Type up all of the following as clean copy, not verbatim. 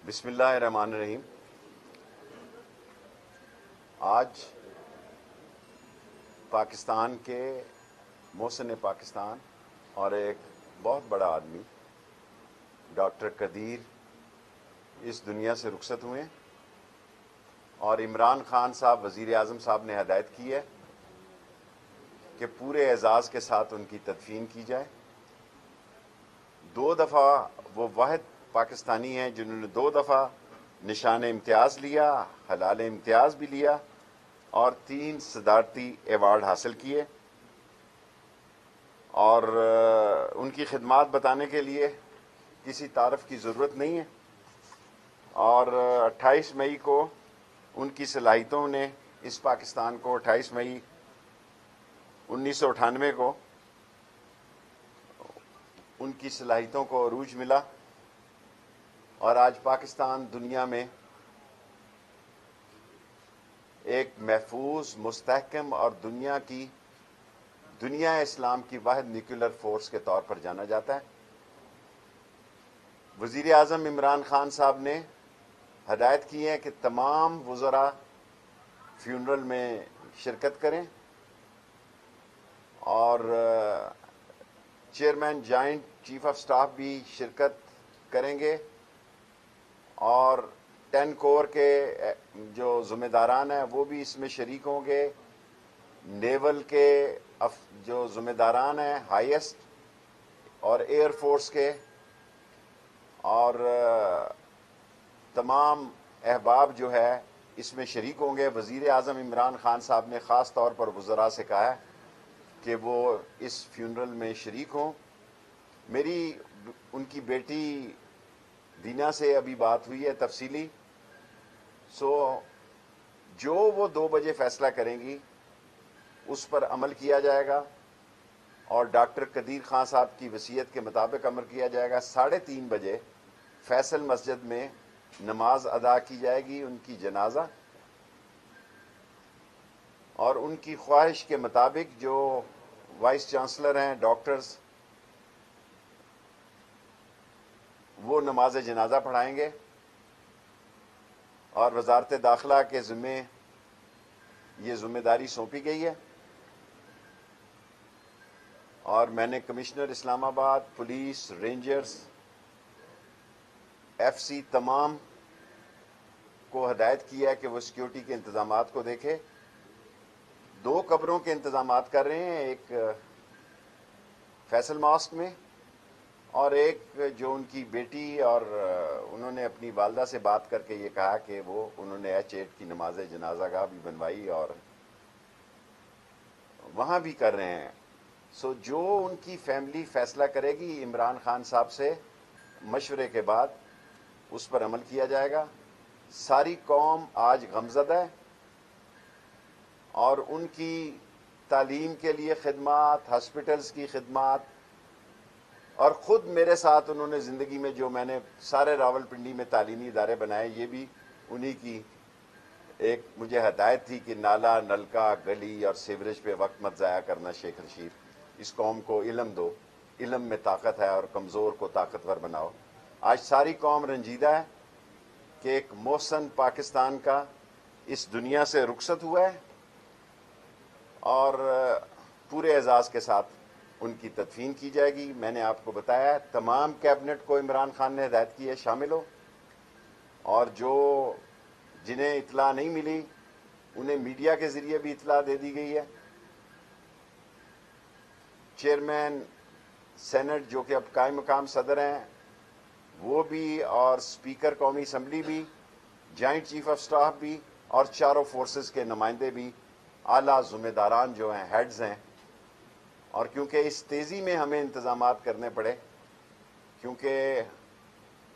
بسم اللہ الرحمن الرحیم۔ آج پاکستان کے محسن پاکستان اور ایک بہت بڑا آدمی ڈاکٹر قدیر اس دنیا سے رخصت ہوئے اور عمران خان صاحب وزیر اعظم صاحب نے ہدایت کی ہے کہ پورے اعزاز کے ساتھ ان کی تدفین کی جائے۔ 2 دفعہ وہ واحد پاکستانی ہیں جنہوں نے 2 دفعہ نشان امتیاز لیا، حلال امتیاز بھی لیا اور 3 صدارتی ایوارڈ حاصل کیے، اور ان کی خدمات بتانے کے لیے کسی تعارف کی ضرورت نہیں ہے۔ اور 28 مئی کو ان کی صلاحیتوں نے اس پاکستان کو 28 مئی 1998 کو ان کی صلاحیتوں کو عروج ملا، اور آج پاکستان دنیا میں ایک محفوظ، مستحکم اور دنیا اسلام کی واحد نیوکلر فورس کے طور پر جانا جاتا ہے۔ وزیر اعظم عمران خان صاحب نے ہدایت کی ہے کہ تمام وزراء فیونرل میں شرکت کریں، اور chairman joint chief of staff بھی شرکت کریں گے، اور 10 کور کے جو ذمہ داران ہیں وہ بھی اس میں شریک ہوں گے۔ نیول کے جو ذمہ داران ہیں ہائیسٹ، اور ایئر فورس کے، اور تمام احباب جو ہے اس میں شریک ہوں گے۔ وزیر اعظم عمران خان صاحب نے خاص طور پر وزراء سے کہا ہے کہ وہ اس فیونرل میں شریک ہوں۔ میری ان کی بیٹی دینا سے ابھی بات ہوئی ہے تفصیلی، جو وہ 2 بجے فیصلہ کریں گی اس پر عمل کیا جائے گا، اور ڈاکٹر قدیر خان صاحب کی وصیت کے مطابق عمل کیا جائے گا۔ 3:30 بجے فیصل مسجد میں نماز ادا کی جائے گی ان کی جنازہ، اور ان کی خواہش کے مطابق جو وائس چانسلر ہیں ڈاکٹرز، وہ نماز جنازہ پڑھائیں گے، اور وزارت داخلہ کے ذمے یہ ذمہ داری سونپی گئی ہے۔ اور میں نے کمشنر اسلام آباد، پولیس، رینجرز، ایف سی تمام کو ہدایت کی ہے کہ وہ سیکیورٹی کے انتظامات کو دیکھے۔ 2 قبروں کے انتظامات کر رہے ہیں، ایک فیصل ماسک میں، اور ایک جو ان کی بیٹی، اور انہوں نے اپنی والدہ سے بات کر کے یہ کہا کہ انہوں نے H8 کی نماز جنازہ گاہ بھی بنوائی اور وہاں بھی کر رہے ہیں۔ جو ان کی فیملی فیصلہ کرے گی عمران خان صاحب سے مشورے کے بعد اس پر عمل کیا جائے گا۔ ساری قوم آج غمزدہ ہے، اور ان کی تعلیم کے لیے خدمات، ہاسپٹلز کی خدمات، اور خود میرے ساتھ انہوں نے زندگی میں جو میں نے سارے راولپنڈی میں تعلیمی ادارے بنائے، یہ بھی انہی کی ایک مجھے ہدایت تھی کہ نالا، نلکا، گلی اور سیوریج پہ وقت مت ضائع کرنا شیخ رشید، اس قوم کو علم دو، علم میں طاقت ہے، اور کمزور کو طاقتور بناؤ۔ آج ساری قوم رنجیدہ ہے کہ ایک محسن پاکستان کا اس دنیا سے رخصت ہوا ہے، اور پورے اعزاز کے ساتھ ان کی تدفین کی جائے گی۔ میں نے آپ کو بتایا ہے تمام کیبنٹ کو عمران خان نے ہدایت کی ہے شامل ہو، اور جنہیں اطلاع نہیں ملی انہیں میڈیا کے ذریعے بھی اطلاع دے دی گئی ہے۔ چیئرمین سینٹ جو کہ اب قائم مقام صدر ہیں وہ بھی، اور اسپیکر قومی اسمبلی بھی، جوائنٹ چیف آف سٹاف بھی، اور چاروں فورسز کے نمائندے بھی، اعلیٰ ذمہ داران جو ہیں، ہیڈز ہیں۔ اور کیونکہ اس تیزی میں ہمیں انتظامات کرنے پڑے، کیونکہ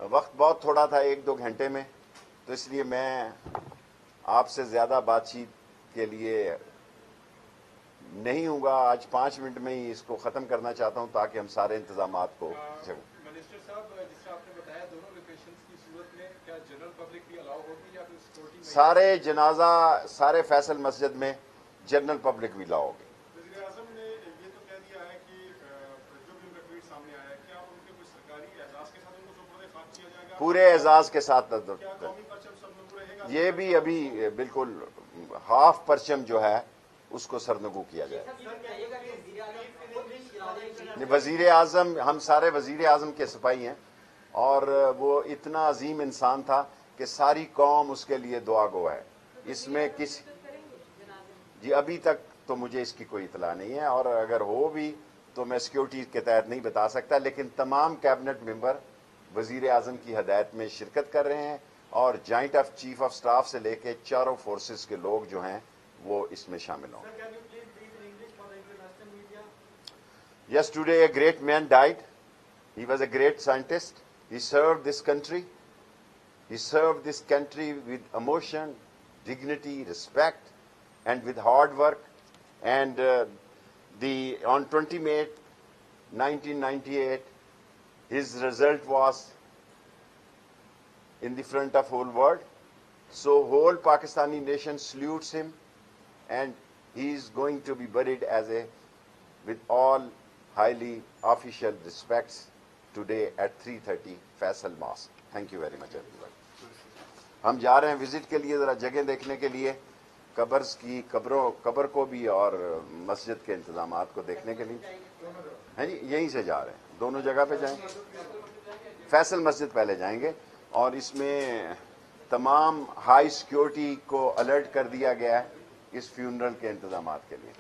وقت بہت تھوڑا تھا 1-2 گھنٹے میں، تو اس لیے میں آپ سے زیادہ بات چیت کے لیے نہیں ہوں گا۔ آج 5 منٹ میں ہی اس کو ختم کرنا چاہتا ہوں تاکہ ہم سارے انتظامات کو منسٹر صاحب، جس طرح آپ نے بتایا دونوں لوکیشنز کی صورت میں کیا جنرل پبلک بھی الاؤ ہوگی یا پھر سیکورٹی؟ سارے جنازہ سارے فیصل مسجد میں جنرل پبلک بھی لاؤ گے۔ وزیر اعظم نے یہ تو کہہ دیا ہے کہ جو بھی ان کا ٹویٹ سامنے آیا ہے، کیا ان کے کوئی سرکاری اعزاز کے ساتھ ان کو سپرد خاک کیا جائے گا؟ پورے اعزاز کے ساتھ کیا قومی پرچم سرنگو رہے گا؟ یہ بھی ابھی بالکل ہاف پرچم جو ہے اس کو سرنگو کیا جائے. وزیر اعظم، ہم سارے وزیر اعظم کے سپاہی ہیں، اور وہ اتنا عظیم انسان تھا کہ ساری قوم اس کے لیے دعا گو ہے. اس میں جی ابھی تک تو مجھے اس کی کوئی اطلاع نہیں ہے، اور اگر ہو بھی تو میں سیکیورٹی کے تحت نہیں بتا سکتا، لیکن تمام کیبنٹ ممبر وزیر اعظم کی ہدایت میں شرکت کر رہے ہیں، اور جوائنٹ چیف آف سٹاف سے لے کے چاروں فورسز کے لوگ جو ہیں وہ اس میں شامل ہوں. Yes, today a great man died. He was a great scientist. He served this country. He served this country with emotion, dignity, respect, and with hard work. And on 20 May 1998, his result was in the front of whole world. So whole Pakistani nation salutes him, and he is going to be buried with all highly official respects today at 3:30 Faisal Mosque. Thank you very much everyone. ہم جا رہے ہیں visit کے لیے، ذرا جگہ دیکھنے کے لیے، قبر کو بھی اور مسجد کے انتظامات کو دیکھنے کے لیے. ہیں جی، یہیں سے جا رہے ہیں، دونوں جگہ پہ جائیں. فیصل مسجد پہلے جائیں گے، اور اس میں تمام ہائی سیکیورٹی کو الرٹ کر دیا گیا ہے اس فیونرل کے انتظامات کے لیے.